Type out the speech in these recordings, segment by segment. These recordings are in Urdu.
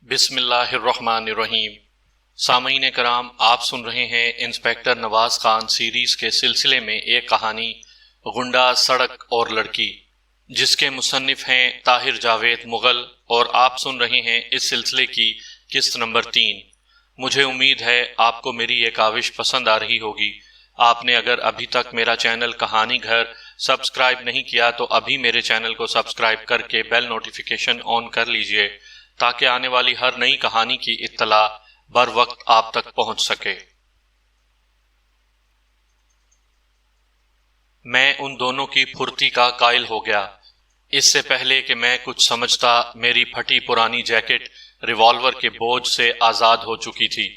بسم اللہ الرحمن الرحیم۔ سامعین کرام، آپ سن رہے ہیں انسپیکٹر نواز خان سیریز کے سلسلے میں ایک کہانی غنڈہ سڑک اور لڑکی، جس کے مصنف ہیں طاہر جاوید مغل، اور آپ سن رہے ہیں اس سلسلے کی قسط نمبر 3۔ مجھے امید ہے آپ کو میری یہ کاوش پسند آ رہی ہوگی۔ آپ نے اگر ابھی تک میرا چینل کہانی گھر سبسکرائب نہیں کیا تو ابھی میرے چینل کو سبسکرائب کر کے بیل نوٹیفیکیشن آن کر لیجئے، تاکہ آنے والی ہر نئی کہانی کی اطلاع بر وقت آپ تک پہنچ سکے۔ میں ان دونوں کی پھرتی کا قائل ہو گیا۔ اس سے پہلے کہ میں کچھ سمجھتا، میری پھٹی پرانی جیکٹ ریوالور کے بوجھ سے آزاد ہو چکی تھی۔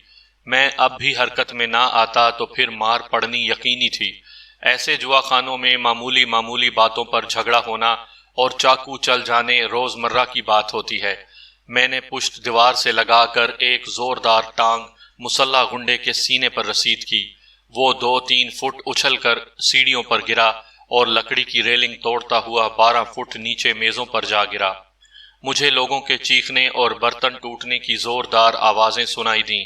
میں اب بھی حرکت میں نہ آتا تو پھر مار پڑنی یقینی تھی۔ ایسے جوا خانوں میں معمولی باتوں پر جھگڑا ہونا اور چاقو چل جانے روزمرہ کی بات ہوتی ہے۔ میں نے پشت دیوار سے لگا کر ایک زوردار ٹانگ مسلح غنڈے کے سینے پر رسید کی۔ وہ 2-3 فٹ اچھل کر سیڑھیوں پر گرا اور لکڑی کی ریلنگ توڑتا ہوا 12 فٹ نیچے میزوں پر جا گرا۔ مجھے لوگوں کے چیخنے اور برتن ٹوٹنے کی زوردار آوازیں سنائی دیں۔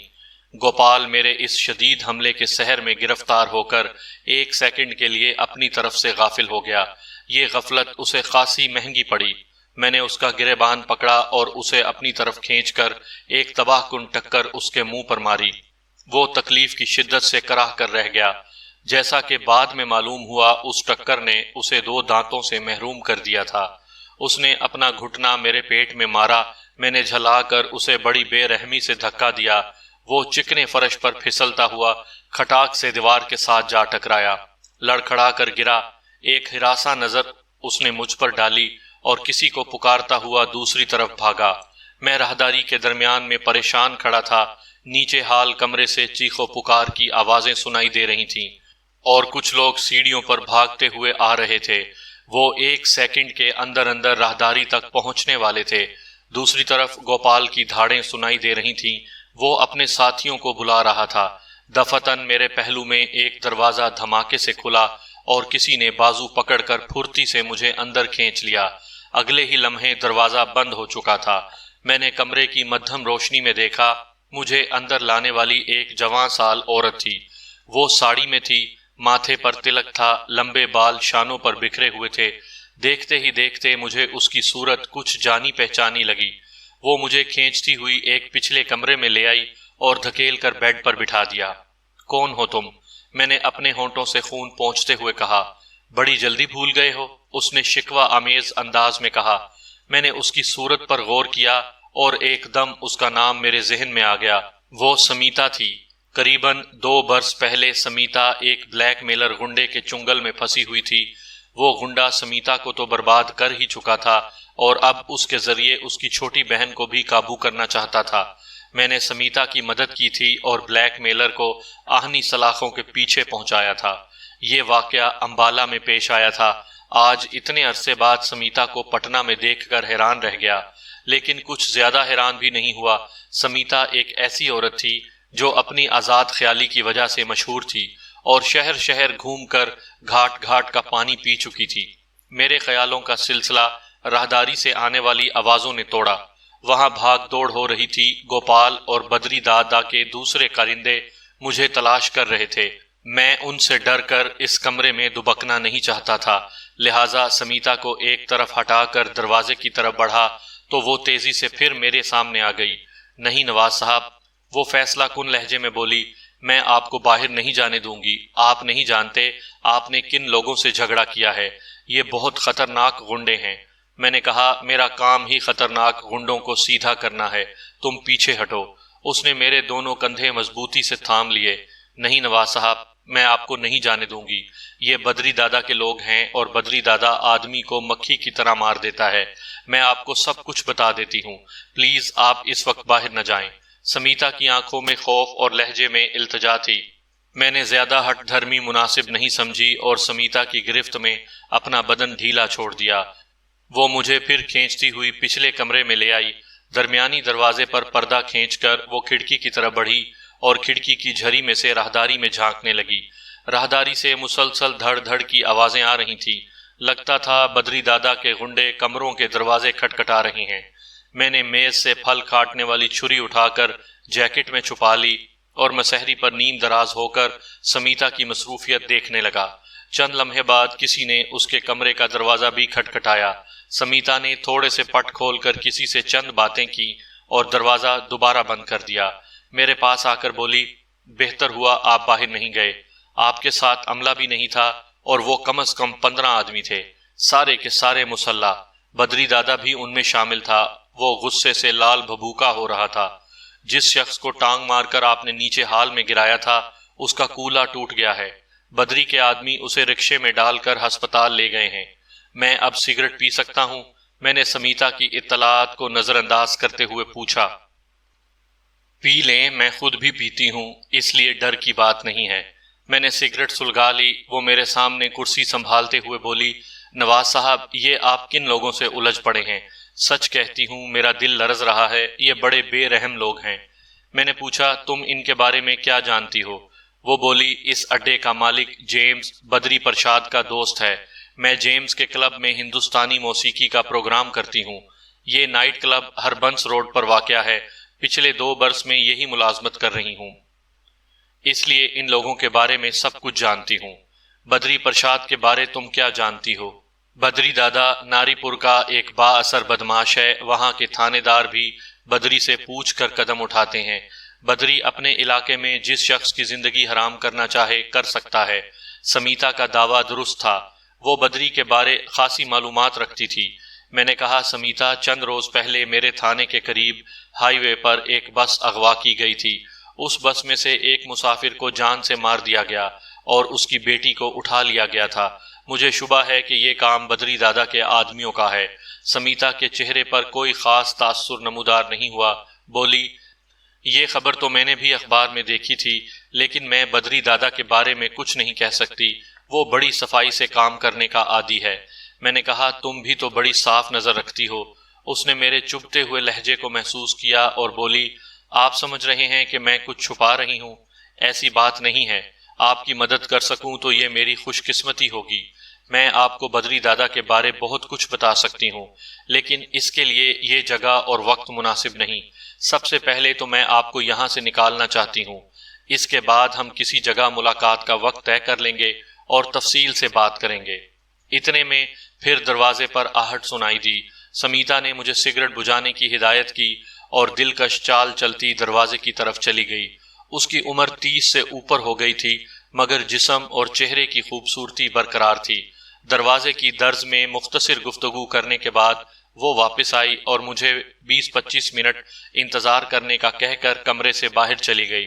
گوپال میرے اس شدید حملے کے سحر میں گرفتار ہو کر 1 سیکنڈ کے لیے اپنی طرف سے غافل ہو گیا۔ یہ غفلت اسے خاصی مہنگی پڑی۔ میں نے اس کا گریبان پکڑا اور اسے اپنی طرف کھینچ کر ایک تباہ کن ٹکر اس کے منہ پر ماری۔ وہ تکلیف کی شدت سے کراہ کر رہ گیا۔ جیسا کہ بعد میں معلوم ہوا، اس ٹکر نے اسے 2 دانتوں سے محروم کر دیا تھا۔ اس نے اپنا گھٹنا میرے پیٹ میں مارا۔ میں نے جھلا کر اسے بڑی بے رحمی سے دھکا دیا۔ وہ چکنے فرش پر پھسلتا ہوا کھٹاک سے دیوار کے ساتھ جا ٹکرایا، لڑکھڑا کر گرا۔ ایک ہراساں نظر اس نے مجھ پر ڈالی اور کسی کو پکارتا ہوا دوسری طرف بھاگا۔ میں راہداری کے درمیان میں پریشان کھڑا تھا۔ نیچے ہال کمرے سے چیخ و پکار کی آوازیں سنائی دے رہی تھیں اور کچھ لوگ سیڑھیوں پر بھاگتے ہوئے آ رہے تھے۔ وہ 1 سیکنڈ کے اندر راہداری تک پہنچنے والے تھے۔ دوسری طرف گوپال کی دھاڑیں سنائی دے رہی تھیں۔ وہ اپنے ساتھیوں کو بلا رہا تھا۔ دفتن میرے پہلو میں ایک دروازہ دھماکے سے کھلا اور کسی نے بازو پکڑ کر پھرتی سے مجھے اندر کھینچ لیا۔ اگلے ہی لمحے دروازہ بند ہو چکا تھا۔ میں نے کمرے کی مدھم روشنی میں دیکھا، مجھے اندر لانے والی ایک جوان سال عورت تھی۔ وہ ساڑی میں تھی، ماتھے پر تلک تھا، لمبے بال شانوں پر بکھرے ہوئے تھے۔ دیکھتے ہی دیکھتے مجھے اس کی صورت کچھ جانی پہچانی لگی۔ وہ مجھے کھینچتی ہوئی ایک پچھلے کمرے میں لے آئی اور دھکیل کر بیڈ پر بٹھا دیا۔ کون ہو تم؟ میں نے اپنے ہونٹوں سے خون پونچھتے ہوئے کہا۔ بڑی جلدی بھول گئے ہو، اس نے شکوہ آمیز انداز میں کہا۔ میں نے اس کی صورت پر غور کیا اور ایک دم اس کا نام میرے ذہن میں آ گیا۔ وہ سمیتا تھی۔ قریباً 2 برس پہلے سمیتا ایک بلیک میلر غنڈے کے چنگل میں پھنسی ہوئی تھی۔ وہ غنڈہ سمیتا کو تو برباد کر ہی چکا تھا اور اب اس کے ذریعے اس کی چھوٹی بہن کو بھی قابو کرنا چاہتا تھا۔ میں نے سمیتا کی مدد کی تھی اور بلیک میلر کو آہنی سلاخوں کے پیچھے پہنچایا تھا۔ یہ واقعہ امبالہ میں پیش آیا تھا۔ آج اتنے عرصے بعد سمیتا کو پٹنہ میں دیکھ کر حیران رہ گیا، لیکن کچھ زیادہ حیران بھی نہیں ہوا۔ سمیتا ایک ایسی عورت تھی جو اپنی آزاد خیالی کی وجہ سے مشہور تھی اور شہر شہر گھوم کر گھاٹ گھاٹ کا پانی پی چکی تھی۔ میرے خیالوں کا سلسلہ راہداری سے آنے والی آوازوں نے توڑا۔ وہاں بھاگ دوڑ ہو رہی تھی۔ گوپال اور بدری دادا کے دوسرے کارندے مجھے تلاش کر رہے تھے۔ میں ان سے ڈر کر اس کمرے میں دبکنا نہیں چاہتا تھا، لہٰذا سمیتا کو ایک طرف ہٹا کر دروازے کی طرف بڑھا تو وہ تیزی سے پھر میرے سامنے آ گئی۔ نہیں نواز صاحب، وہ فیصلہ کن لہجے میں بولی، میں آپ کو باہر نہیں جانے دوں گی۔ آپ نہیں جانتے آپ نے کن لوگوں سے جھگڑا کیا ہے۔ یہ بہت خطرناک غنڈے ہیں۔ میں نے کہا، میرا کام ہی خطرناک غنڈوں کو سیدھا کرنا ہے، تم پیچھے ہٹو۔ اس نے میرے دونوں کندھے مضبوطی سے تھام لیے۔ نہیں نواز صاحب، میں آپ کو نہیں جانے دوں گی۔ یہ بدری دادا کے لوگ ہیں اور بدری دادا آدمی کو مکھی کی طرح مار دیتا ہے۔ میں آپ کو سب کچھ بتا دیتی ہوں، پلیز آپ اس وقت باہر نہ جائیں۔ سمیتا کی آنکھوں میں خوف اور لہجے میں التجا تھی۔ میں نے زیادہ ہٹ دھرمی مناسب نہیں سمجھی اور سمیتا کی گرفت میں اپنا بدن ڈھیلا چھوڑ دیا۔ وہ مجھے پھر کھینچتی ہوئی پچھلے کمرے میں لے آئی۔ درمیانی دروازے پر پردہ کھینچ کر وہ کھڑکی کی طرف بڑھی اور کھڑکی کی جھری میں سے راہداری میں جھانکنے لگی۔ راہداری سے مسلسل دھڑ دھڑ کی آوازیں آ رہی تھیں۔ لگتا تھا بدری دادا کے غنڈے کمروں کے دروازے کھٹکھٹا رہے ہیں۔ میں نے میز سے پھل کاٹنے والی چھری اٹھا کر جیکٹ میں چھپا لی اور مسحری پر نیم دراز ہو کر سمیتا کی مصروفیت دیکھنے لگا۔ چند لمحے بعد کسی نے اس کے کمرے کا دروازہ بھی کھٹکھٹایا۔ سمیتا نے تھوڑے سے پٹ کھول کر کسی سے چند باتیں کی اور دروازہ دوبارہ بند کر دیا۔ میرے پاس آ کر بولی، بہتر ہوا آپ باہر نہیں گئے، آپ کے ساتھ عملہ بھی نہیں تھا اور وہ کم از کم 15 آدمی تھے، سارے کے سارے مسلح۔ بدری دادا بھی ان میں شامل تھا۔ وہ غصے سے لال بھبوکا ہو رہا تھا۔ جس شخص کو ٹانگ مار کر آپ نے نیچے حال میں گرایا تھا اس کا کولا ٹوٹ گیا ہے۔ بدری کے آدمی اسے رکشے میں ڈال کر ہسپتال لے گئے ہیں۔ میں اب سگریٹ پی سکتا ہوں؟ میں نے سمیتا کی اطلاعات کو نظر انداز کرتے ہوئے پوچھا۔ پی لیں، میں خود بھی پیتی ہوں، اس لیے ڈر کی بات نہیں ہے۔ میں نے سگریٹ سلگا لی۔ وہ میرے سامنے کرسی سنبھالتے ہوئے بولی، نواز صاحب، یہ آپ کن لوگوں سے الجھ پڑے ہیں؟ سچ کہتی ہوں میرا دل لرز رہا ہے، یہ بڑے بے رحم لوگ ہیں۔ میں نے پوچھا، تم ان کے بارے میں کیا جانتی ہو؟ وہ بولی، اس اڈے کا مالک جیمز بدری پرشاد کا دوست ہے۔ میں جیمز کے کلب میں ہندوستانی موسیقی کا پروگرام کرتی ہوں۔ یہ نائٹ کلب ہربنس روڈ پر واقع ہے۔ پچھلے 2 برس میں یہی ملازمت کر رہی ہوں، اس لیے ان لوگوں کے بارے میں سب کچھ جانتی ہوں۔ بدری پرشاد کے بارے تم کیا جانتی ہو؟ بدری دادا ناری پور کا ایک با اثر بدماش ہے، وہاں کے تھانے دار بھی بدری سے پوچھ کر قدم اٹھاتے ہیں۔ بدری اپنے علاقے میں جس شخص کی زندگی حرام کرنا چاہے کر سکتا ہے۔ سمیتا کا دعویٰ درست تھا، وہ بدری کے بارے خاصی معلومات رکھتی تھی۔ میں نے کہا، سمیتا، چند روز پہلے میرے تھانے کے قریب ہائی وے پر ایک بس اغوا کی گئی تھی۔ اس بس میں سے ایک مسافر کو جان سے مار دیا گیا اور اس کی بیٹی کو اٹھا لیا گیا تھا۔ مجھے شبہ ہے کہ یہ کام بدری دادا کے آدمیوں کا ہے۔ سمیتا کے چہرے پر کوئی خاص تاثر نمودار نہیں ہوا، بولی، یہ خبر تو میں نے بھی اخبار میں دیکھی تھی، لیکن میں بدری دادا کے بارے میں کچھ نہیں کہہ سکتی، وہ بڑی صفائی سے کام کرنے کا عادی ہے۔ میں نے کہا، تم بھی تو بڑی صاف نظر رکھتی ہو۔ اس نے میرے چبھتے ہوئے لہجے کو محسوس کیا اور بولی، آپ سمجھ رہے ہیں کہ میں کچھ چھپا رہی ہوں؟ ایسی بات نہیں ہے، آپ کی مدد کر سکوں تو یہ میری خوش قسمتی ہوگی۔ میں آپ کو بدری دادا کے بارے بہت کچھ بتا سکتی ہوں، لیکن اس کے لیے یہ جگہ اور وقت مناسب نہیں۔ سب سے پہلے تو میں آپ کو یہاں سے نکالنا چاہتی ہوں، اس کے بعد ہم کسی جگہ ملاقات کا وقت طے کر لیں گے اور تفصیل سے بات کریں گے۔ اتنے میں پھر دروازے پر آہٹ سنائی دی۔ سمیتا نے مجھے سگریٹ بجھانے کی ہدایت کی اور دلکش چال چلتی دروازے کی طرف چلی گئی۔ اس کی عمر 30 سے اوپر ہو گئی تھی، مگر جسم اور چہرے کی خوبصورتی برقرار تھی۔ دروازے کی درز میں مختصر گفتگو کرنے کے بعد وہ واپس آئی اور مجھے 20-25 منٹ انتظار کرنے کا کہہ کر کمرے سے باہر چلی گئی۔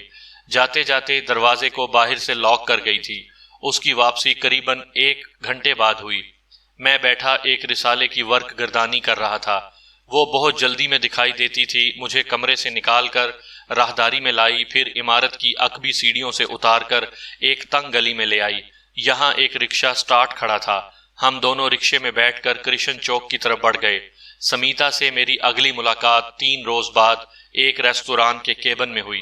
جاتے جاتے دروازے کو باہر سے لاک کر گئی تھی۔ اس کی واپسی قریباً 1 گھنٹے بعد ہوئی۔ میں بیٹھا ایک رسالے کی ورق گردانی کر رہا تھا۔ وہ بہت جلدی میں دکھائی دیتی تھی۔ مجھے کمرے سے نکال کر راہداری میں لائی، پھر عمارت کی عقبی سیڑھیوں سے اتار کر ایک تنگ گلی میں لے آئی۔ یہاں ایک رکشہ سٹارٹ کھڑا تھا۔ ہم دونوں رکشے میں بیٹھ کر کرشن چوک کی طرف بڑھ گئے۔ سمیتا سے میری اگلی ملاقات 3 روز بعد ایک ریستوران کے کیبن میں ہوئی۔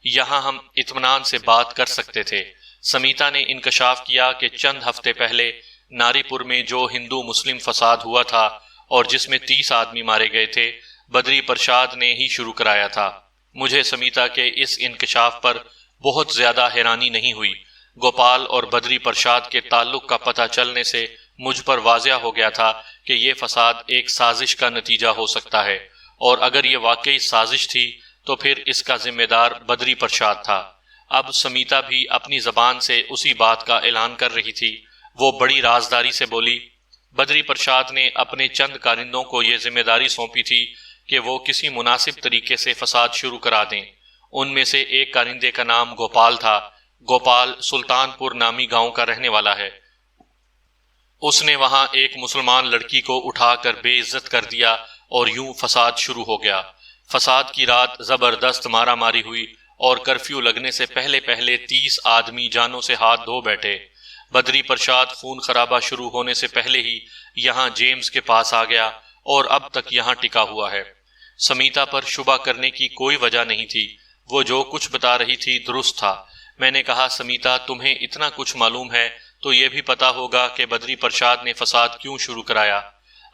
یہاں ہم اطمینان سے بات کر سکتے تھے۔ سمیتا نے انکشاف کیا کہ چند ہفتے پہلے ناری پور میں جو ہندو مسلم فساد ہوا تھا اور جس میں 30 آدمی مارے گئے تھے، بدری پرشاد نے ہی شروع کرایا تھا۔ مجھے سمیتا کے اس انکشاف پر بہت زیادہ حیرانی نہیں ہوئی۔ گوپال اور بدری پرشاد کے تعلق کا پتہ چلنے سے مجھ پر واضح ہو گیا تھا کہ یہ فساد ایک سازش کا نتیجہ ہو سکتا ہے، اور اگر یہ واقعی سازش تھی تو پھر اس کا ذمہ دار بدری پرشاد تھا۔ اب سمیتا بھی اپنی زبان سے اسی بات کا اعلان کر رہی تھی۔ وہ بڑی رازداری سے بولی، بدری پرشاد نے اپنے چند کارندوں کو یہ ذمہ داری سونپی تھی کہ وہ کسی مناسب طریقے سے فساد شروع کرا دیں۔ ان میں سے ایک کارندے کا نام گوپال تھا۔ گوپال سلطان پور نامی گاؤں کا رہنے والا ہے۔ اس نے وہاں ایک مسلمان لڑکی کو اٹھا کر بے عزت کر دیا اور یوں فساد شروع ہو گیا۔ فساد کی رات زبردست مارا ماری ہوئی اور کرفیو لگنے سے پہلے 30 آدمی جانوں سے ہاتھ دھو بیٹھے۔ بدری پرشاد خون خرابہ شروع ہونے سے پہلے ہی یہاں جیمز کے پاس آ گیا اور اب تک یہاں ٹکا ہوا ہے۔ سمیتا پر شبہ کرنے کی کوئی وجہ نہیں تھی، وہ جو کچھ بتا رہی تھی درست تھا۔ میں نے کہا، سمیتا، تمہیں اتنا کچھ معلوم ہے تو یہ بھی پتا ہوگا کہ بدری پرشاد نے فساد کیوں شروع کرایا۔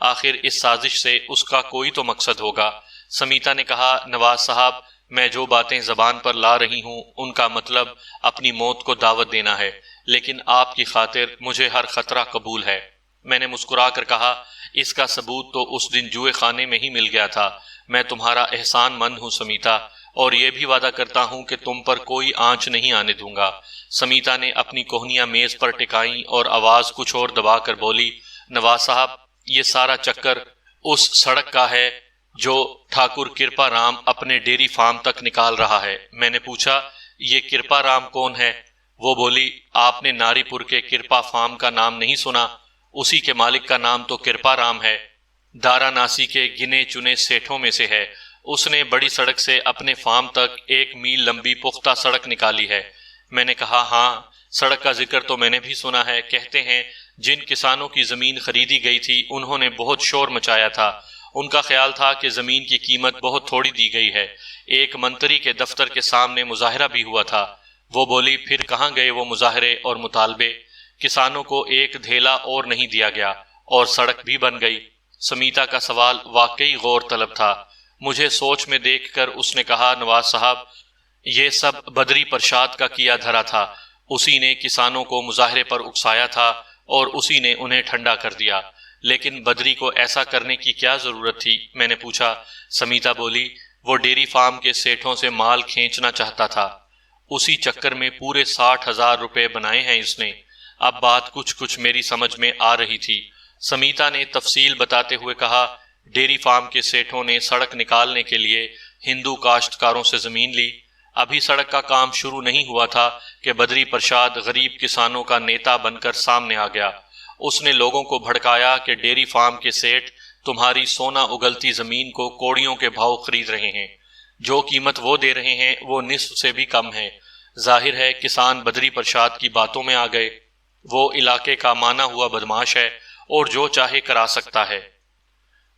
آخر اس سازش سے اس کا کوئی تو مقصد ہوگا۔ سمیتا نے کہا، نواز صاحب، میں جو باتیں زبان پر لا رہی ہوں ان کا مطلب اپنی موت کو دعوت دینا ہے، لیکن آپ کی خاطر مجھے ہر خطرہ قبول ہے۔ میں نے مسکرا کر کہا، اس کا ثبوت تو اس دن جوئے خانے میں ہی مل گیا تھا۔ میں تمہارا احسان مند ہوں سمیتا، اور یہ بھی وعدہ کرتا ہوں کہ تم پر کوئی آنچ نہیں آنے دوں گا۔ سمیتا نے اپنی کوہنیاں میز پر ٹکائیں اور آواز کچھ اور دبا کر بولی، نواز صاحب، یہ سارا چکر اس سڑک کا ہے جو ٹھاکر کرپا رام اپنے ڈیری فارم تک نکال رہا ہے۔ میں نے پوچھا، یہ کرپا رام کون ہے؟ وہ بولی، آپ نے ناری پور کے کرپا فارم کا نام نہیں سنا؟ اسی کے مالک کا نام تو کرپا رام ہے، دارا ناسی کے گنے چنے سیٹھوں میں سے ہے۔ اس نے بڑی سڑک سے اپنے فارم تک 1 میل لمبی پختہ سڑک نکالی ہے۔ میں نے کہا، ہاں، سڑک کا ذکر تو میں نے بھی سنا ہے۔ کہتے ہیں جن کسانوں کی زمین خریدی گئی تھی انہوں نے بہت شور مچایا تھا۔ ان کا خیال تھا کہ زمین کی قیمت بہت تھوڑی دی گئی ہے۔ ایک منتری کے دفتر کے سامنے مظاہرہ بھی ہوا تھا۔ وہ بولی، پھر کہاں گئے وہ مظاہرے اور مطالبے؟ کسانوں کو ایک دھیلا اور نہیں دیا گیا اور سڑک بھی بن گئی۔ سمیتا کا سوال واقعی غور طلب تھا۔ مجھے سوچ میں دیکھ کر اس نے کہا، نواز صاحب، یہ سب بدری پرشاد کا کیا دھرا تھا۔ اسی نے کسانوں کو مظاہرے پر اکسایا تھا اور اسی نے انہیں ٹھنڈا کر دیا۔ لیکن بدری کو ایسا کرنے کی کیا ضرورت تھی؟ میں نے پوچھا۔ سمیتا بولی، وہ ڈیری فارم کے سیٹھوں سے مال کھینچنا چاہتا تھا، اسی چکر میں پورے 60,000 روپے بنائے ہیں اس نے۔ اب بات کچھ میری سمجھ میں آ رہی تھی۔ سمیتا نے تفصیل بتاتے ہوئے کہا، ڈیری فارم کے سیٹھوں نے سڑک نکالنے کے لیے ہندو کاشتکاروں سے زمین لی۔ ابھی سڑک کا کام شروع نہیں ہوا تھا کہ بدری پرشاد غریب کسانوں کا نیتا بن کر سامنے آ گیا۔ اس نے لوگوں کو بھڑکایا کہ ڈیری فارم کے سیٹ تمہاری سونا اگلتی زمین کو کوڑیوں کے بھاؤ خرید رہے ہیں۔ جو قیمت وہ دے رہے ہیں وہ نصف سے بھی کم ہے۔ ظاہر ہے کسان بدری پرشاد کی باتوں میں آ گئے۔ وہ علاقے کا مانا ہوا بدماش ہے اور جو چاہے کرا سکتا ہے۔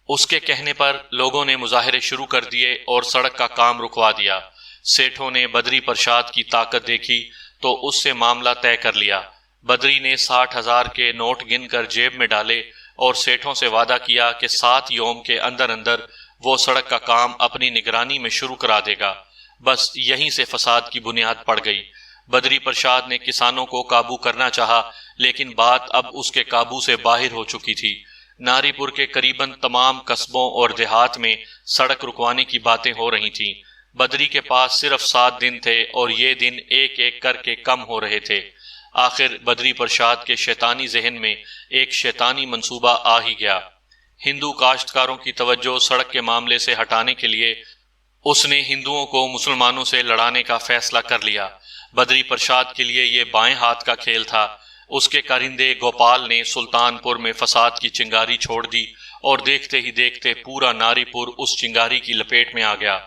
اس کے کہنے پر لوگوں نے مظاہرے شروع کر دیے اور سڑک کا کام رکوا دیا۔ سیٹھوں نے بدری پرشاد کی طاقت دیکھی تو اس سے معاملہ طے کر لیا۔ بدری نے 60,000 کے نوٹ گن کر جیب میں ڈالے اور سیٹھوں سے وعدہ کیا کہ 7 یوم کے اندر اندر وہ سڑک کا کام اپنی نگرانی میں شروع کرا دے گا۔ بس یہیں سے فساد کی بنیاد پڑ گئی۔ بدری پرشاد نے کسانوں کو قابو کرنا چاہا، لیکن بات اب اس کے قابو سے باہر ہو چکی تھی۔ ناری پور کے قریباً تمام قصبوں اور دیہات میں سڑک رکوانے کی باتیں ہو رہی تھیں۔ بدری کے پاس صرف 7 دن تھے اور یہ دن ایک ایک کر کے کم ہو رہے تھے۔ آخر بدری پرشاد کے شیطانی ذہن میں ایک شیطانی منصوبہ آ ہی گیا۔ ہندو کاشتکاروں کی توجہ سڑک کے معاملے سے ہٹانے کے لیے اس نے ہندوؤں کو مسلمانوں سے لڑانے کا فیصلہ کر لیا۔ بدری پرشاد کے لیے یہ بائیں ہاتھ کا کھیل تھا۔ اس کے کارندے گوپال نے سلطان پور میں فساد کی چنگاری چھوڑ دی اور دیکھتے ہی دیکھتے پورا ناری پور اس چنگاری کی لپیٹ میں آ گیا۔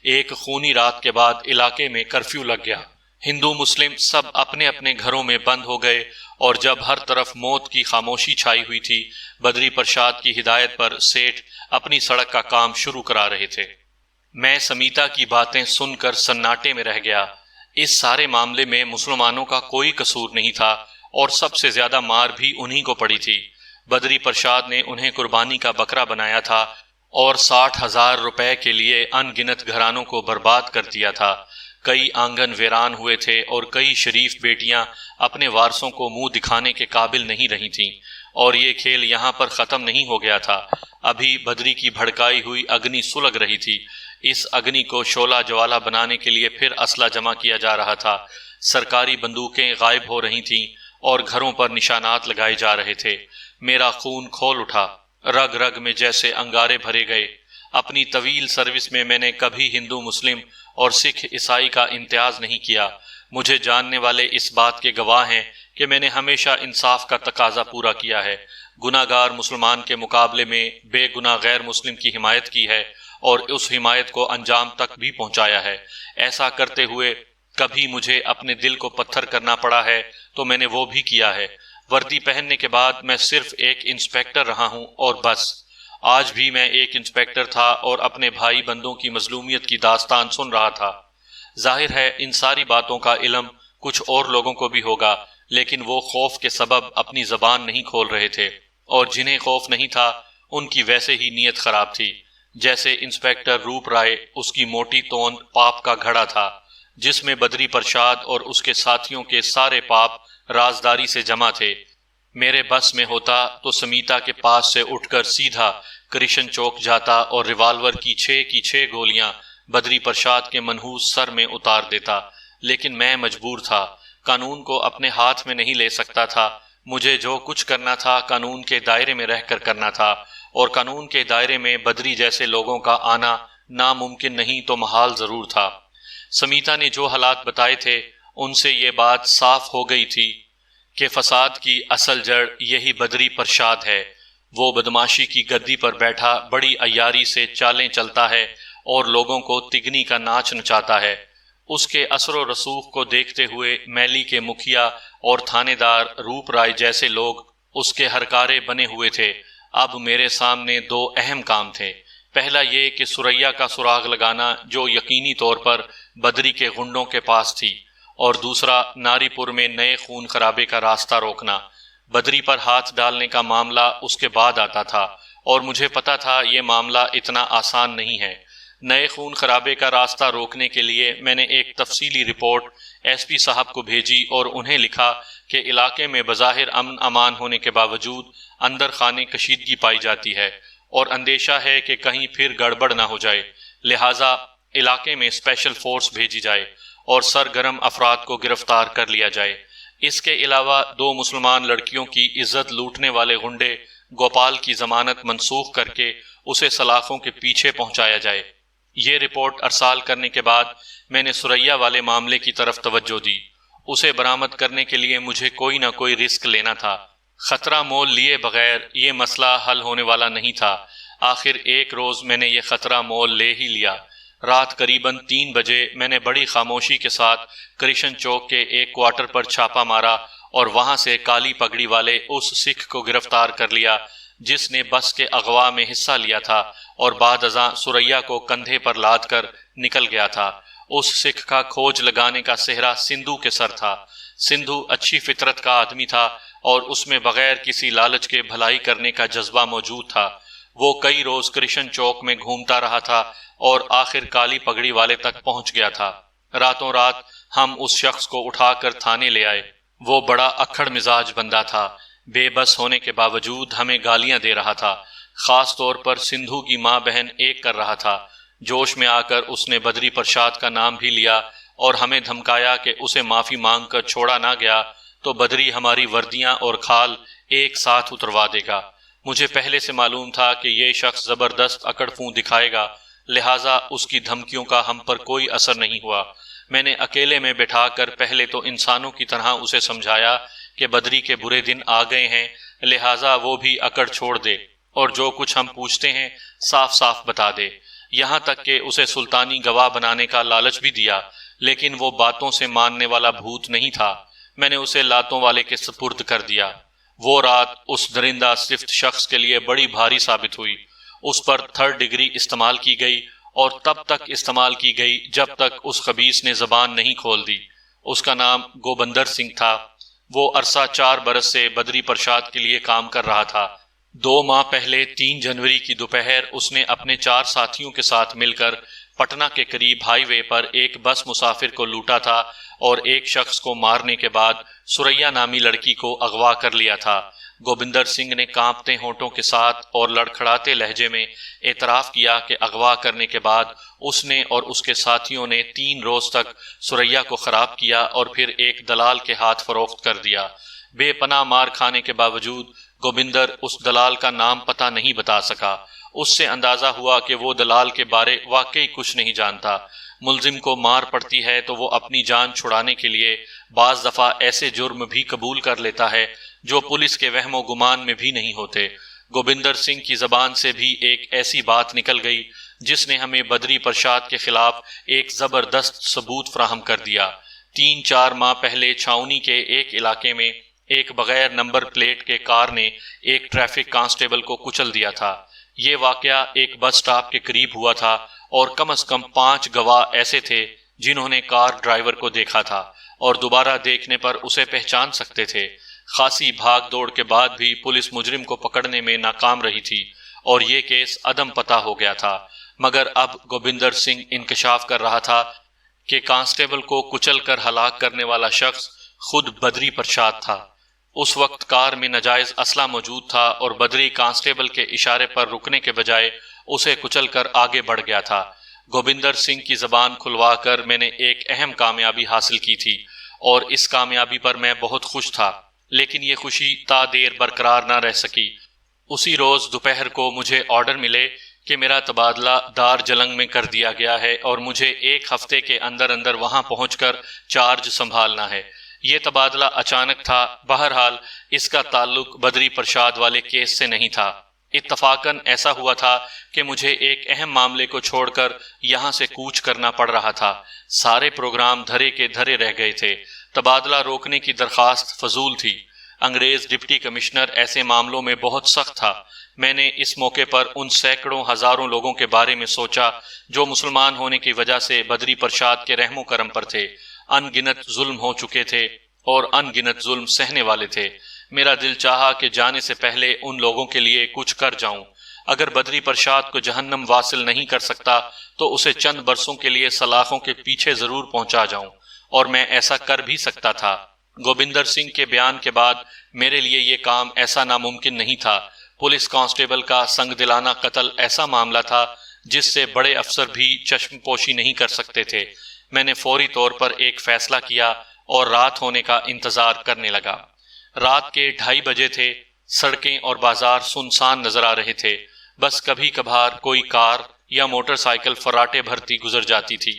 ایک خونی رات کے بعد علاقے میں کرفیو لگ گیا۔ ہندو مسلم سب اپنے اپنے گھروں میں بند ہو گئے اور جب ہر طرف موت کی خاموشی چھائی ہوئی تھی، بدری پرشاد کی ہدایت پر سیٹھ اپنی سڑک کا کام شروع کرا رہے تھے۔ میں سمیتا کی باتیں سن کر سناٹے میں رہ گیا۔ اس سارے معاملے میں مسلمانوں کا کوئی قصور نہیں تھا اور سب سے زیادہ مار بھی انہی کو پڑی تھی۔ بدری پرشاد نے انہیں قربانی کا بکرا بنایا تھا اور 60,000 روپے کے لیے ان گنت گھرانوں کو برباد کر دیا تھا۔ کئی آنگن ویران ہوئے تھے اور کئی شریف بیٹیاں اپنے وارثوں کو منہ دکھانے کے قابل نہیں رہی تھیں، اور یہ کھیل یہاں پر ختم نہیں ہو گیا تھا۔ ابھی بدری کی بھڑکائی ہوئی اگنی سلگ رہی تھی۔ اس اگنی کو شعلہ جوالا بنانے کے لیے پھر اسلحہ جمع کیا جا رہا تھا۔ سرکاری بندوقیں غائب ہو رہی تھیں اور گھروں پر نشانات لگائے جا رہے تھے۔ میرا خون کھول اٹھا، رگ رگ میں جیسے انگارے بھرے گئے۔ اپنی طویل سروس میں میں نے کبھی ہندو مسلم اور سکھ عیسائی کا امتیاز نہیں کیا۔ مجھے جاننے والے اس بات کے گواہ ہیں کہ میں نے ہمیشہ انصاف کا تقاضا پورا کیا ہے۔ گناہ گار مسلمان کے مقابلے میں بے گناہ غیر مسلم کی حمایت کی ہے اور اس حمایت کو انجام تک بھی پہنچایا ہے۔ ایسا کرتے ہوئے کبھی مجھے اپنے دل کو پتھر کرنا پڑا ہے تو میں نے وہ بھی کیا ہے۔ وردی پہننے کے بعد میں صرف ایک انسپیکٹر رہا ہوں اور بس۔ آج بھی میں ایک انسپیکٹر تھا اور اپنے بھائی بندوں کی مظلومیت کی داستان سن رہا تھا۔ ظاہر ہے ان ساری باتوں کا علم کچھ اور لوگوں کو بھی ہوگا، لیکن وہ خوف کے سبب اپنی زبان نہیں کھول رہے تھے، اور جنہیں خوف نہیں تھا ان کی ویسے ہی نیت خراب تھی۔ جیسے انسپیکٹر روپ رائے اس کی موٹی توند پاپ کا گھڑا تھا، جس میں بدری پرشاد اور اس کے ساتھیوں کے سارے پاپ رازداری سے جمع تھے۔ میرے بس میں ہوتا تو سمیتا کے پاس سے اٹھ کر سیدھا کرشن چوک جاتا اور ریوالور کی 6 کی 6 گولیاں بدری پرشاد کے منحوس سر میں اتار دیتا، لیکن میں مجبور تھا، قانون کو اپنے ہاتھ میں نہیں لے سکتا تھا۔ مجھے جو کچھ کرنا تھا قانون کے دائرے میں رہ کر کرنا تھا، اور قانون کے دائرے میں بدری جیسے لوگوں کا آنا ناممکن نہیں تو محال ضرور تھا۔ سمیتا نے جو حالات بتائے تھے ان سے یہ بات صاف ہو گئی تھی کہ فساد کی اصل جڑ یہی بدری پرشاد ہے۔ وہ بدماشی کی گدی پر بیٹھا بڑی عیاری سے چالیں چلتا ہے اور لوگوں کو تگنی کا ناچ نچاتا ہے۔ اس کے اثر و رسوخ کو دیکھتے ہوئے میلی کے مکھیا اور تھانے دار روپ رائے جیسے لوگ اس کے ہرکارے بنے ہوئے تھے۔ اب میرے سامنے 2 اہم کام تھے۔ پہلا یہ کہ سریا کا سراغ لگانا جو یقینی طور پر بدری کے غنڈوں کے پاس تھی، اور دوسرا ناری پور میں نئے خون خرابے کا راستہ روکنا۔ بدری پر ہاتھ ڈالنے کا معاملہ اس کے بعد آتا تھا، اور مجھے پتا تھا یہ معاملہ اتنا آسان نہیں ہے۔ نئے خون خرابے کا راستہ روکنے کے لیے میں نے ایک تفصیلی رپورٹ ایس پی صاحب کو بھیجی اور انہیں لکھا کہ علاقے میں بظاہر امن امان ہونے کے باوجود اندر خانے کشیدگی پائی جاتی ہے، اور اندیشہ ہے کہ کہیں پھر گڑبڑ نہ ہو جائے، لہٰذا علاقے میں اسپیشل فورس بھیجی جائے اور سرگرم افراد کو گرفتار کر لیا جائے۔ اس کے علاوہ 2 مسلمان لڑکیوں کی عزت لوٹنے والے غنڈے گوپال کی ضمانت منسوخ کر کے اسے سلاخوں کے پیچھے پہنچایا جائے۔ یہ رپورٹ ارسال کرنے کے بعد میں نے سریا والے معاملے کی طرف توجہ دی۔ اسے برآمد کرنے کے لیے مجھے کوئی نہ کوئی رسک لینا تھا۔ خطرہ مول لیے بغیر یہ مسئلہ حل ہونے والا نہیں تھا۔ آخر ایک روز میں نے یہ خطرہ مول لے ہی لیا۔ رات قریباً 3 بجے میں نے بڑی خاموشی کے ساتھ کرشن چوک کے ایک کوارٹر پر چھاپا مارا اور وہاں سے کالی پگڑی والے اس سکھ کو گرفتار کر لیا جس نے بس کے اغوا میں حصہ لیا تھا اور بعد ازاں سریا کو کندھے پر لاد کر نکل گیا تھا۔ اس سکھ کا کھوج لگانے کا سہرا سندھو کے سر تھا۔ سندھو اچھی فطرت کا آدمی تھا اور اس میں بغیر کسی لالچ کے بھلائی کرنے کا جذبہ موجود تھا۔ وہ کئی روز کرشن چوک میں گھومتا رہا تھا اور آخر کالی پگڑی والے تک پہنچ گیا تھا۔ راتوں رات ہم اس شخص کو اٹھا کر تھانے لے آئے۔ وہ بڑا اکھڑ مزاج بندہ تھا، بے بس ہونے کے باوجود ہمیں گالیاں دے رہا تھا، خاص طور پر سندھو کی ماں بہن ایک کر رہا تھا۔ جوش میں آ کر اس نے بدری پرشاد کا نام بھی لیا اور ہمیں دھمکایا کہ اسے معافی مانگ کر چھوڑا نہ گیا تو بدری ہماری وردیاں اور کھال ایک ساتھ اتروا دے گا۔ مجھے پہلے سے معلوم تھا کہ یہ شخص زبردست اکڑ فون دکھائے گا، لہٰذا اس کی دھمکیوں کا ہم پر کوئی اثر نہیں ہوا۔ میں نے اکیلے میں بٹھا کر پہلے تو انسانوں کی طرح اسے سمجھایا کہ بدری کے برے دن آ گئے ہیں، لہٰذا وہ بھی اکڑ چھوڑ دے اور جو کچھ ہم پوچھتے ہیں صاف صاف بتا دے۔ یہاں تک کہ اسے سلطانی گواہ بنانے کا لالچ بھی دیا، لیکن وہ باتوں سے ماننے والا بھوت نہیں تھا۔ میں نے اسے لاتوں والے کے سپرد کر دیا۔ وہ رات اس درندہ صفت شخص کے لیے بڑی بھاری ثابت ہوئی۔ اس پر 3rd ڈگری استعمال کی گئی اور تب تک استعمال کی گئی جب تک اس خبیث نے زبان نہیں کھول دی۔ اس کا نام گوبندر سنگھ تھا۔ وہ عرصہ 4 برس سے بدری پرشاد کے لیے کام کر رہا تھا۔ 2 ماہ پہلے 3 جنوری کی دوپہر اس نے اپنے 4 ساتھیوں کے ساتھ مل کر پٹنہ کے قریب ہائی وے پر ایک بس مسافر کو لوٹا تھا اور ایک شخص کو مارنے کے بعد سریا نامی لڑکی کو اغوا کر لیا تھا۔ گوبندر سنگھ نے کانپتے ہونٹوں کے ساتھ اور لڑکھڑاتے لہجے میں اعتراف کیا کہ اغوا کرنے کے بعد اس نے اور اس کے ساتھیوں نے 3 روز تک سریا کو خراب کیا اور پھر ایک دلال کے ہاتھ فروخت کر دیا۔ بے پناہ مار کھانے کے باوجود گوبندر اس دلال کا نام پتہ نہیں بتا سکا۔ اس سے اندازہ ہوا کہ وہ دلال کے بارے واقعی کچھ نہیں جانتا۔ ملزم کو مار پڑتی ہے تو وہ اپنی جان چھڑانے کے لیے بعض دفعہ ایسے جرم بھی قبول کر لیتا ہے جو پولیس کے وہم و گمان میں بھی نہیں ہوتے۔ گوبندر سنگھ کی زبان سے بھی ایک ایسی بات نکل گئی جس نے ہمیں بدری پرشاد کے خلاف ایک زبردست ثبوت فراہم کر دیا۔ 3-4 ماہ پہلے چھاؤنی کے ایک علاقے میں ایک بغیر نمبر پلیٹ کے کار نے ایک ٹریفک کانسٹیبل کو کچل دیا تھا۔ یہ واقعہ ایک بس سٹاپ کے قریب ہوا تھا اور کم از کم 5 گواہ ایسے تھے جنہوں نے کار ڈرائیور کو دیکھا تھا اور دوبارہ دیکھنے پر اسے پہچان سکتے تھے۔ خاصی بھاگ دوڑ کے بعد بھی پولیس مجرم کو پکڑنے میں ناکام رہی تھی اور یہ کیس عدم پتہ ہو گیا تھا، مگر اب گوبندر سنگھ انکشاف کر رہا تھا کہ کانسٹیبل کو کچل کر ہلاک کرنے والا شخص خود بدری پرشاد تھا۔ اس وقت کار میں ناجائز اسلحہ موجود تھا اور بدری کانسٹیبل کے اشارے پر رکنے کے بجائے اسے کچل کر آگے بڑھ گیا تھا۔ گوبندر سنگھ کی زبان کھلوا کر میں نے ایک اہم کامیابی حاصل کی تھی اور اس کامیابی پر میں بہت خوش تھا، لیکن یہ خوشی تا دیر برقرار نہ رہ سکی۔ اسی روز دوپہر کو مجھے آرڈر ملے کہ میرا تبادلہ دار جلنگ میں کر دیا گیا ہے اور مجھے ایک ہفتے کے اندر اندر وہاں پہنچ کر چارج سنبھالنا ہے۔ یہ تبادلہ اچانک تھا، بہرحال اس کا تعلق بدری پرشاد والے کیس سے نہیں تھا۔ اتفاقاً ایسا ہوا تھا کہ مجھے ایک اہم معاملے کو چھوڑ کر یہاں سے کوچ کرنا پڑ رہا تھا۔ سارے پروگرام دھرے کے دھرے رہ گئے تھے۔ تبادلہ روکنے کی درخواست فضول تھی۔ انگریز ڈپٹی کمشنر ایسے معاملوں میں بہت سخت تھا۔ میں نے اس موقع پر ان سینکڑوں ہزاروں لوگوں کے بارے میں سوچا جو مسلمان ہونے کی وجہ سے بدری پرشاد کے رحم و کرم پر تھے۔ ان گنت ظلم ہو چکے تھے اور ان گنت ظلم سہنے والے تھے۔ میرا دل چاہا کہ جانے سے پہلے ان لوگوں کے لیے کچھ کر جاؤں۔ اگر بدری پرشاد کو جہنم واصل نہیں کر سکتا تو اسے چند برسوں کے لیے سلاخوں کے پیچھے ضرور پہنچا جاؤں، اور میں ایسا کر بھی سکتا تھا۔ گوبندر سنگھ کے بیان کے بعد میرے لیے یہ کام ایسا ناممکن نہیں تھا۔ پولیس کانسٹیبل کا سنگ دلانہ قتل ایسا معاملہ تھا جس سے بڑے افسر بھی چشم پوشی نہیں کر سکتے تھے۔ میں نے فوری طور پر ایک فیصلہ کیا اور رات ہونے کا انتظار کرنے لگا۔ رات کے 2:30 بجے تھے۔ سڑکیں اور بازار سنسان نظر آ رہے تھے، بس کبھی کبھار کوئی کار یا موٹر سائیکل فراٹے بھرتی گزر جاتی تھی۔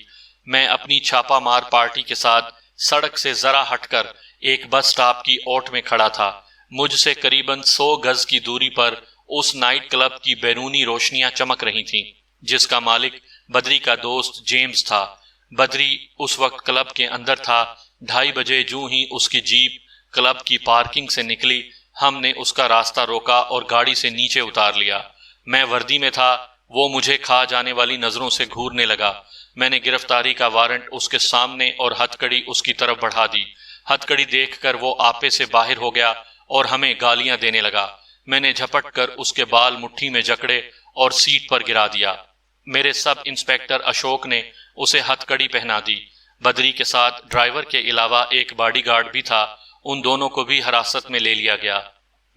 میں اپنی چھاپا مار پارٹی کے ساتھ سڑک سے ذرا ہٹ کر ایک بس سٹاپ کی اوٹ میں کھڑا تھا۔ مجھ سے قریباً 100 گز کی دوری پر اس نائٹ کلب کی بیرونی روشنیاں چمک رہی تھیں جس کا مالک بدری کا دوست جیمز تھا۔ بدری اس وقت کلب کے اندر تھا۔ 2:30 بجے جوں ہی اس کی جیپ کلب کی پارکنگ سے نکلی، ہم نے اس کا راستہ روکا اور گاڑی سے نیچے اتار لیا۔ میں وردی میں تھا، وہ مجھے کھا جانے والی نظروں سے گھورنے لگا۔ میں نے گرفتاری کا وارنٹ اس کے سامنے اور ہتھ کڑی اس کی طرف بڑھا دی۔ ہتھ کڑی دیکھ کر وہ آپے سے باہر ہو گیا اور ہمیں گالیاں دینے لگا۔ میں نے جھپٹ کر اس کے بال مٹھی میں جکڑے اور سیٹ پر گرا دیا۔ میرے سب انسپیکٹر اشوک نے اسے ہتھ کڑی پہنا دی۔ بدری کے ساتھ ڈرائیور کے علاوہ ایک باڈی گارڈ بھی تھا، ان دونوں کو بھی حراست میں لے لیا گیا۔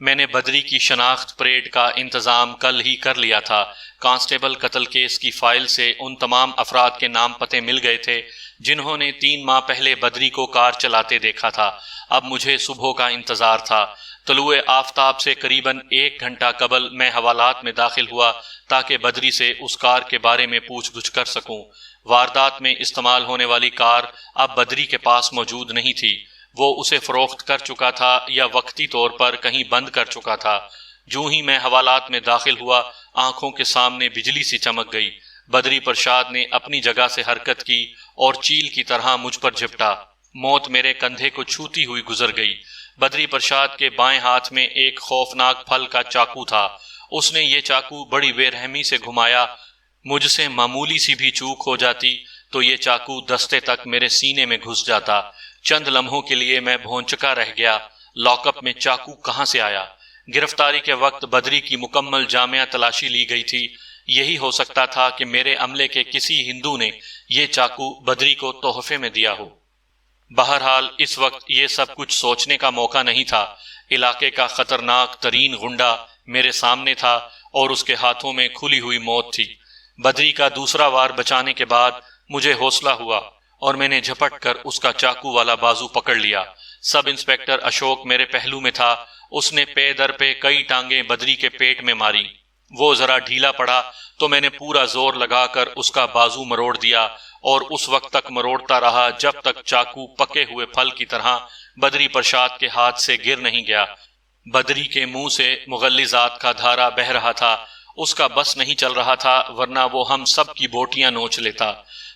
میں نے بدری کی شناخت پریڈ کا انتظام کل ہی کر لیا تھا۔ کانسٹیبل قتل کیس کی فائل سے ان تمام افراد کے نام پتے مل گئے تھے جنہوں نے 3 ماہ پہلے بدری کو کار چلاتے دیکھا تھا۔ اب مجھے صبح کا انتظار تھا۔ طلوع آفتاب سے قریباً 1 گھنٹہ قبل میں حوالات میں داخل ہوا تاکہ بدری سے اس کار کے بارے میں پوچھ گچھ کر سکوں۔ واردات میں استعمال ہونے والی کار اب بدری کے پاس موجود نہیں تھی۔ وہ اسے فروخت کر چکا تھا یا وقتی طور پر کہیں بند کر چکا تھا۔ جوں ہی میں حوالات میں داخل ہوا، آنکھوں کے سامنے بجلی سی چمک گئی۔ بدری پرشاد نے اپنی جگہ سے حرکت کی اور چیل کی طرح مجھ پر جھپٹا۔ موت میرے کندھے کو چھوتی ہوئی گزر گئی۔ بدری پرشاد کے بائیں ہاتھ میں ایک خوفناک پھل کا چاقو تھا۔ اس نے یہ چاقو بڑی بے رحمی سے گھمایا۔ مجھ سے معمولی سی بھی چوک ہو جاتی تو یہ چاقو دستے تک میرے سینے میں گھس جاتا۔ چند لمحوں کے لیے میں بھونچکا رہ گیا، لاک اپ میں چاقو کہاں سے آیا؟ گرفتاری کے وقت بدری کی مکمل جامع تلاشی لی گئی تھی۔ یہی ہو سکتا تھا کہ میرے عملے کے کسی ہندو نے یہ چاقو بدری کو تحفے میں دیا ہو۔ بہرحال اس وقت یہ سب کچھ سوچنے کا موقع نہیں تھا۔ علاقے کا خطرناک ترین غنڈہ میرے سامنے تھا اور اس کے ہاتھوں میں کھلی ہوئی موت تھی۔ بدری کا دوسرا وار بچانے کے بعد مجھے حوصلہ ہوا اور میں نے جھپٹ کر اس کا چاقو والا بازو پکڑ لیا۔ سب انسپیکٹر اشوک میرے پہلو میں تھا۔ اس نے پے در پہ کئی ٹانگیں بدری کے پیٹ میں ماری۔ وہ ذرا ڈھیلا پڑا تو میں نے پورا زور لگا کر اس کا بازو مروڑ دیا اور اس وقت تک مروڑتا رہا جب تک چاقو پکے ہوئے پھل کی طرح بدری پرشاد کے ہاتھ سے گر نہیں گیا۔ بدری کے منہ سے مغلظات کا دھارا بہہ رہا تھا۔ اس کا بس نہیں چل رہا تھا، ورنہ وہ ہم سب کی بوٹیاں نوچ لیتا،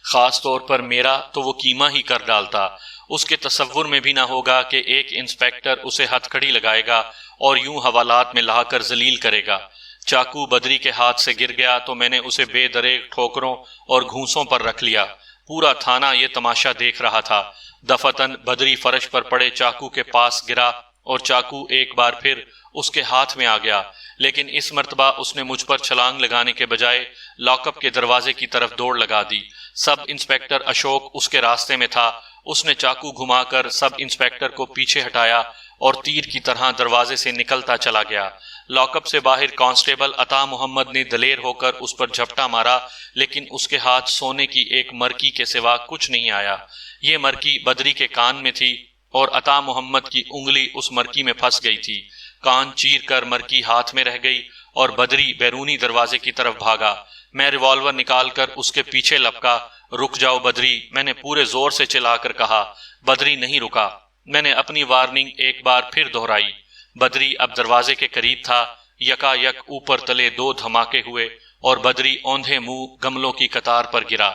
خاص طور پر میرا تو وہ کیما ہی کر ڈالتا۔ اس کے تصور میں بھی نہ ہوگا کہ ایک انسپیکٹر اسے ہتھ کڑی لگائے گا اور یوں حوالات میں لا کر ذلیل کرے گا۔ چاقو بدری کے ہاتھ سے گر گیا تو میں نے اسے بے دریغ ٹھوکروں اور گھونسوں پر رکھ لیا۔ پورا تھانہ یہ تماشا دیکھ رہا تھا۔ دفتن بدری فرش پر پڑے چاقو کے پاس گرا اور چاقو ایک بار پھر اس کے ہاتھ میں آ گیا، لیکن اس مرتبہ اس نے مجھ پر چھلانگ لگانے کے بجائے لاک اپ کے دروازے کی طرف دوڑ لگا دی۔ سب انسپکٹر اشوک اس کے راستے میں تھا۔ اس نے چاقو گھما کر سب انسپکٹر کو پیچھے ہٹایا اور تیر کی طرح دروازے سے نکلتا چلا گیا۔ لاک اپ سے باہر کانسٹیبل عطا محمد نے دلیر ہو کر اس پر جھپٹا مارا، لیکن اس کے ہاتھ سونے کی ایک مرکی کے سوا کچھ نہیں آیا۔ یہ مرکی بدری کے کان میں تھی اور عطا محمد کی انگلی اس مرکی میں پھنس گئی تھی۔ کان چیر کر مرکی ہاتھ میں رہ گئی اور بدری بیرونی دروازے کی طرف بھاگا۔ میں ریوالور نکال کر اس کے پیچھے لپکا۔ رک جاؤ بدری، میں نے پورے زور سے چلا کر کہا۔ بدری نہیں رکا۔ میں نے اپنی وارننگ ایک بار پھر دہرائی۔ بدری اب دروازے کے قریب تھا۔ یکا یک اوپر تلے دو دھماکے ہوئے اور بدری اوندھے منہ گملوں کی قطار پر گرا۔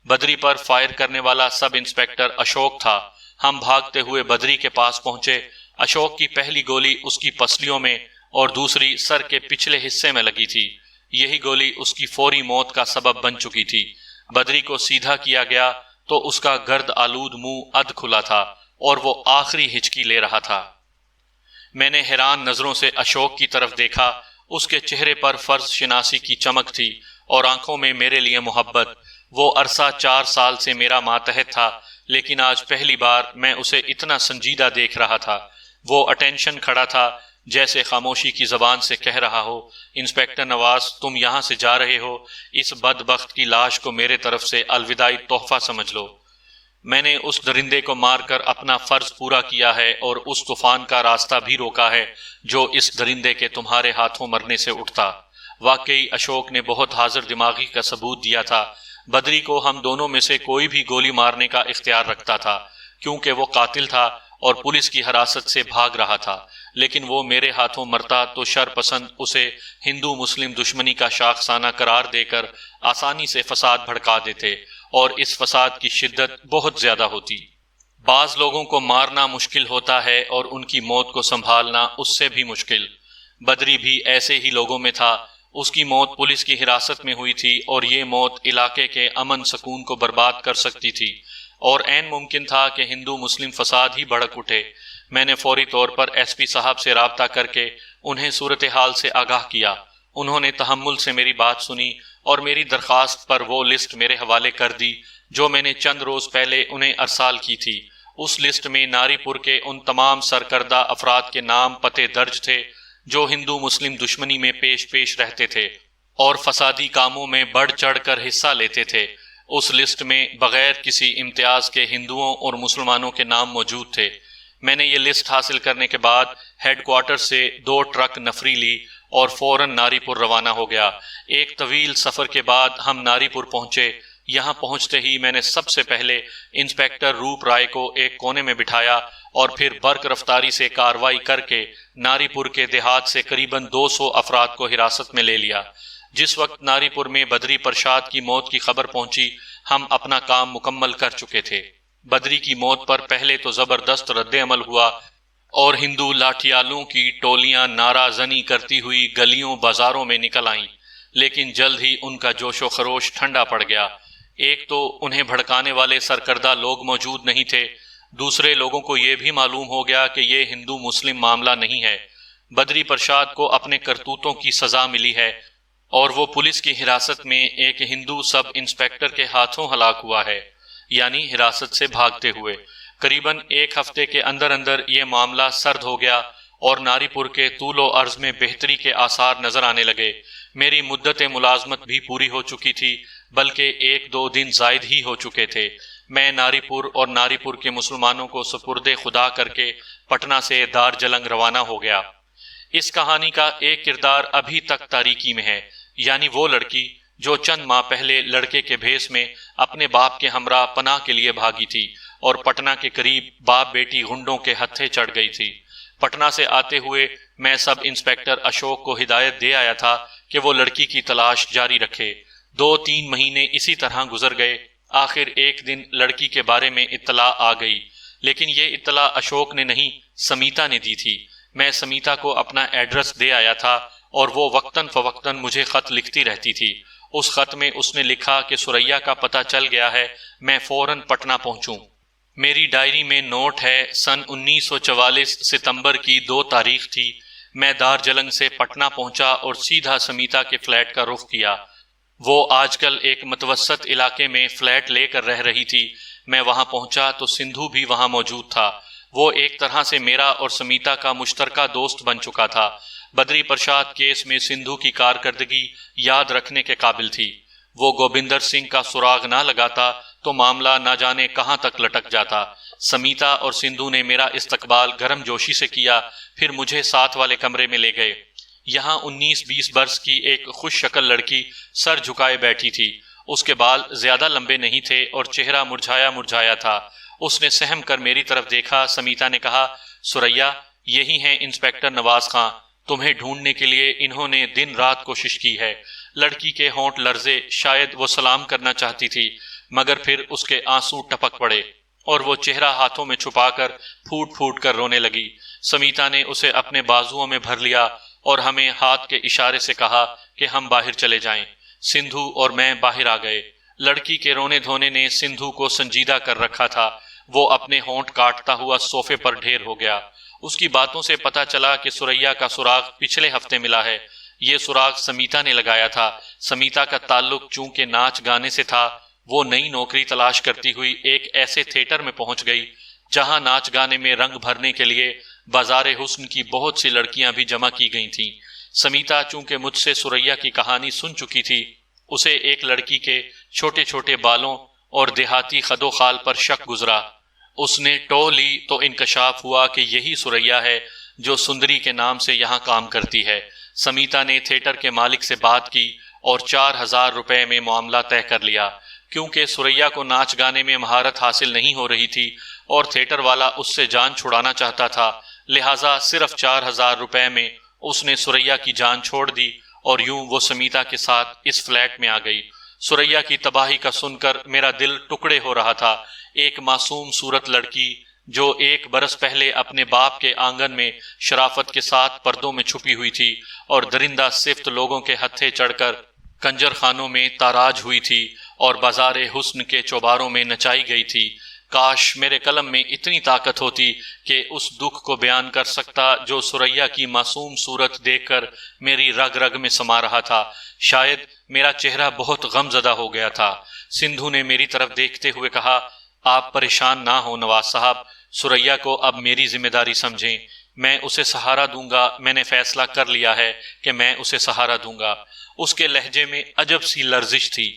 بدری پر فائر کرنے والا سب انسپکٹر اشوک تھا۔ ہم بھاگتے ہوئے بدری کے پاس پہنچے۔ اشوک کی پہلی گولی اس کی پسلیوں میں اور دوسری سر کے پچھلے حصے میں لگی تھی۔ یہی گولی اس کی فوری موت کا سبب بن چکی تھی۔ بدری کو سیدھا کیا گیا تو اس کا گرد آلود منہ ادھ کھلا تھا اور وہ آخری ہچکی لے رہا تھا۔ میں نے حیران نظروں سے اشوک کی طرف دیکھا۔ اس کے چہرے پر فرض شناسی کی چمک تھی اور آنکھوں میں میرے لیے محبت۔ وہ عرصہ 4 سال سے میرا ماتحت تھا، لیکن آج پہلی بار میں اسے اتنا سنجیدہ دیکھ رہا تھا۔ وہ اٹینشن کھڑا تھا، جیسے خاموشی کی زبان سے کہہ رہا ہو، انسپکٹر نواز تم یہاں سے جا رہے ہو، اس بدبخت کی لاش کو میرے طرف سے الوداعی تحفہ سمجھ لو۔ میں نے اس درندے کو مار کر اپنا فرض پورا کیا ہے اور اس طوفان کا راستہ بھی روکا ہے جو اس درندے کے تمہارے ہاتھوں مرنے سے اٹھتا۔ واقعی اشوک نے بہت حاضر دماغی کا ثبوت دیا تھا۔ بدری کو ہم دونوں میں سے کوئی بھی گولی مارنے کا اختیار رکھتا تھا، کیونکہ وہ قاتل تھا اور پولیس کی حراست سے بھاگ رہا تھا، لیکن وہ میرے ہاتھوں مرتا تو شر پسند اسے ہندو مسلم دشمنی کا شاخسانہ قرار دے کر آسانی سے فساد بھڑکا دیتے اور اس فساد کی شدت بہت زیادہ ہوتی۔ بعض لوگوں کو مارنا مشکل ہوتا ہے اور ان کی موت کو سنبھالنا اس سے بھی مشکل۔ بدری بھی ایسے ہی لوگوں میں تھا۔ اس کی موت پولیس کی حراست میں ہوئی تھی اور یہ موت علاقے کے امن سکون کو برباد کر سکتی تھی، اور عین ممکن تھا کہ ہندو مسلم فساد ہی بھڑک اٹھے۔ میں نے فوری طور پر ایس پی صاحب سے رابطہ کر کے انہیں صورتحال سے آگاہ کیا۔ انہوں نے تحمل سے میری بات سنی اور میری درخواست پر وہ لسٹ میرے حوالے کر دی جو میں نے چند روز پہلے انہیں ارسال کی تھی۔ اس لسٹ میں ناری پور کے ان تمام سرکردہ افراد کے نام پتے درج تھے جو ہندو مسلم دشمنی میں پیش رہتے تھے اور فسادی کاموں میں بڑھ چڑھ کر حصہ لیتے تھے۔ اس لسٹ میں بغیر کسی امتیاز کے ہندوؤں اور مسلمانوں کے نام موجود تھے۔ میں نے یہ لسٹ حاصل کرنے کے بعد ہیڈ کوارٹر سے 2 ٹرک نفری لی اور فوراً ناری پور روانہ ہو گیا۔ ایک طویل سفر کے بعد ہم ناری پور پہنچے۔ یہاں پہنچتے ہی میں نے سب سے پہلے انسپکٹر روپ رائے کو ایک کونے میں بٹھایا اور پھر برق رفتاری سے کارروائی کر کے ناری پور کے دیہات سے قریباً 200 افراد کو حراست میں لے لیا۔ جس وقت ناری پور میں بدری پرشاد کی موت کی خبر پہنچی، ہم اپنا کام مکمل کر چکے تھے۔ بدری کی موت پر پہلے تو زبردست رد عمل ہوا اور ہندو لاٹھیالوں کی ٹولیاں نعرہ زنی کرتی ہوئی گلیوں بازاروں میں نکل آئیں، لیکن جلد ہی ان کا جوش و خروش ٹھنڈا پڑ گیا۔ ایک تو انہیں بھڑکانے والے سرکردہ لوگ موجود نہیں تھے، دوسرے لوگوں کو یہ بھی معلوم ہو گیا کہ یہ ہندو مسلم معاملہ نہیں ہے۔ بدری پرشاد کو اپنے کرتوتوں کی سزا ملی ہے اور وہ پولیس کی حراست میں ایک ہندو سب انسپکٹر کے ہاتھوں ہلاک ہوا ہے، یعنی حراست سے بھاگتے ہوئے۔ قریباً 1 ہفتے کے اندر اندر یہ معاملہ سرد ہو گیا اور ناری پور کے طول و عرض میں بہتری کے آثار نظر آنے لگے۔ میری مدت ملازمت بھی پوری ہو چکی تھی، بلکہ 1-2 دن زائد ہی ہو چکے تھے۔ میں ناری پور اور ناری پور کے مسلمانوں کو سپرد خدا کر کے پٹنہ سے دارجلنگ روانہ ہو گیا۔ اس کہانی کا ایک کردار ابھی تک تاریکی میں ہے، یعنی وہ لڑکی جو چند ماہ پہلے لڑکے کے بھیس میں اپنے باپ کے ہمراہ پناہ کے لیے بھاگی تھی اور پٹنہ کے قریب باپ بیٹی غنڈوں کے ہتھے چڑھ گئی تھی۔ پٹنہ سے آتے ہوئے میں سب انسپکٹر اشوک کو ہدایت دے آیا تھا کہ وہ لڑکی کی تلاش جاری رکھے۔ 2-3 مہینے اسی طرح گزر گئے۔ آخر ایک دن لڑکی کے بارے میں اطلاع آ گئی، لیکن یہ اطلاع اشوک نے نہیں، سمیتا نے دی تھی۔ میں سمیتا کو اپنا ایڈریس دے آیا تھا اور وہ وقتاً فوقتاً مجھے خط لکھتی رہتی تھی۔ اس خط میں اس نے لکھا کہ سریا کا پتہ چل گیا ہے، میں فوراً پٹنہ پہنچوں۔ میری ڈائری میں نوٹ ہے، سن 1944 ستمبر کی 2 تاریخ تھی۔ میں دارجلنگ سے پٹنہ پہنچا اور سیدھا سمیتا کے فلیٹ کا رخ کیا۔ وہ آج کل ایک متوسط علاقے میں فلیٹ لے کر رہ رہی تھی۔ میں وہاں پہنچا تو سندھو بھی وہاں موجود تھا۔ وہ ایک طرح سے میرا اور سمیتا کا مشترکہ دوست بن چکا تھا۔ بدری پرساد کیس میں سندھو کی کارکردگی یاد رکھنے کے قابل تھی۔ وہ گوبندر سنگھ کا سراغ نہ لگاتا تو معاملہ نہ جانے کہاں تک لٹک جاتا۔ سمیتا اور سندھو نے میرا استقبال گرم جوشی سے کیا، پھر مجھے ساتھ والے کمرے میں لے گئے۔ یہاں 19-20 برس کی ایک خوش شکل لڑکی سر جھکائے بیٹھی تھی۔ اس کے بال زیادہ لمبے نہیں تھے اور چہرہ مرجھایا مرجھایا تھا۔ اس نے سہم کر میری طرف دیکھا۔ سمیتا نے کہا، سریا، یہی ہیں انسپیکٹر نواز خان۔ تمہیں ڈھونڈنے کے لیے انہوں نے دن رات کوشش کی ہے۔ لڑکی کے ہونٹ لرزے، شاید وہ سلام کرنا چاہتی تھی، مگر پھر اس کے آنسو ٹپک پڑے اور وہ چہرہ ہاتھوں میں چھپا کر پھوٹ پھوٹ کر رونے لگی۔ سمیتا نے اسے اپنے بازوؤں میں بھر لیا اور ہمیں ہاتھ کے اشارے سے کہا کہ ہم باہر چلے جائیں۔ سندھو اور میں باہر آ گئے۔ لڑکی کے رونے دھونے نے سندھو کو سنجیدہ کر رکھا تھا۔ وہ اپنے ہونٹ کاٹتا ہوا صوفے پر ڈھیر ہو گیا۔ اس کی باتوں سے پتا چلا کہ سریا کا سراغ پچھلے ہفتے ملا ہے۔ یہ سراغ سمیتا نے لگایا تھا۔ سمیتا کا تعلق چونکہ ناچ گانے سے تھا، وہ نئی نوکری تلاش کرتی ہوئی ایک ایسے تھیٹر میں پہنچ گئی جہاں ناچ گانے میں رنگ بھرنے کے لیے بازار حسن کی بہت سی لڑکیاں بھی جمع کی گئی تھیں۔ سمیتا چونکہ مجھ سے سریا کی کہانی سن چکی تھی، اسے ایک لڑکی کے چھوٹے چھوٹے بالوں اور دیہاتی خد و خال پر شک گزرا۔ اس نے ٹو لی تو انکشاف ہوا کہ یہی سریا ہے جو سندری کے نام سے یہاں کام کرتی ہے۔ سمیتا نے تھیٹر کے مالک سے بات کی اور 4000 روپے میں معاملہ طے کر لیا۔ کیونکہ سریا کو ناچ گانے میں مہارت حاصل نہیں ہو رہی تھی اور تھیٹر والا اس سے جان چھڑانا چاہتا تھا، لہٰذا صرف 4000 روپے میں اس نے سریا کی جان چھوڑ دی اور یوں وہ سمیتا کے ساتھ اس فلیٹ میں آ گئی۔ سریا کی تباہی کا سن کر میرا دل ٹکڑے ہو رہا تھا۔ ایک معصوم صورت لڑکی جو 1 برس پہلے اپنے باپ کے آنگن میں شرافت کے ساتھ پردوں میں چھپی ہوئی تھی اور درندہ صفت لوگوں کے ہتھے چڑھ کر کنجر خانوں میں تاراج ہوئی تھی اور بازار حسن کے چوباروں میں نچائی گئی تھی، کاش میرے قلم میں اتنی طاقت ہوتی کہ اس دکھ کو بیان کر سکتا جو سریا کی معصوم صورت دیکھ کر میری رگ رگ میں سما رہا تھا۔ شاید میرا چہرہ بہت غم زدہ ہو گیا تھا۔ سندھو نے میری طرف دیکھتے ہوئے کہا، آپ پریشان نہ ہو نواز صاحب، سریا کو اب میری ذمہ داری سمجھیں۔ میں اسے سہارا دوں گا۔ میں نے فیصلہ کر لیا ہے کہ میں اسے سہارا دوں گا۔ اس کے لہجے میں عجب سی لرزش تھی۔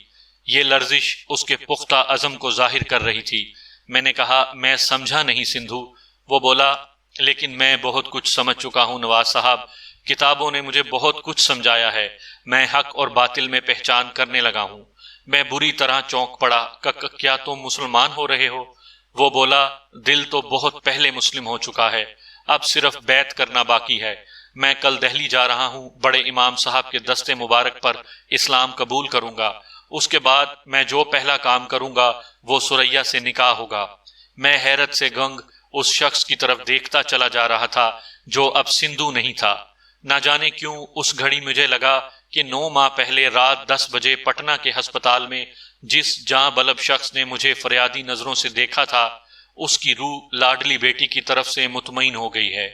یہ لرزش اس کے پختہ عزم کو ظاہر کر رہی تھی۔ میں نے کہا، میں سمجھا نہیں سندھو۔ وہ بولا، لیکن میں بہت کچھ سمجھ چکا ہوں نواز صاحب۔ کتابوں نے مجھے بہت کچھ سمجھایا ہے۔ میں حق اور باطل میں پہچان کرنے لگا ہوں۔ میں بری طرح چونک پڑا۔ کیا تم مسلمان ہو رہے ہو؟ وہ بولا، دل تو بہت پہلے مسلم ہو چکا ہے، اب صرف بیعت کرنا باقی ہے۔ میں کل دہلی جا رہا ہوں، بڑے امام صاحب کے دستے مبارک پر اسلام قبول کروں گا۔ اس کے بعد میں جو پہلا کام کروں گا وہ سریا سے نکاح ہوگا۔ میں حیرت سے گنگ اس شخص کی طرف دیکھتا چلا جا رہا تھا جو اب سندھو نہیں تھا۔ نہ جانے کیوں اس گھڑی مجھے لگا کہ 9 ماہ پہلے رات 10 بجے پٹنہ کے ہسپتال میں جس جاں بلب شخص نے مجھے فریادی نظروں سے دیکھا تھا، اس کی روح لاڈلی بیٹی کی طرف سے مطمئن ہو گئی ہے۔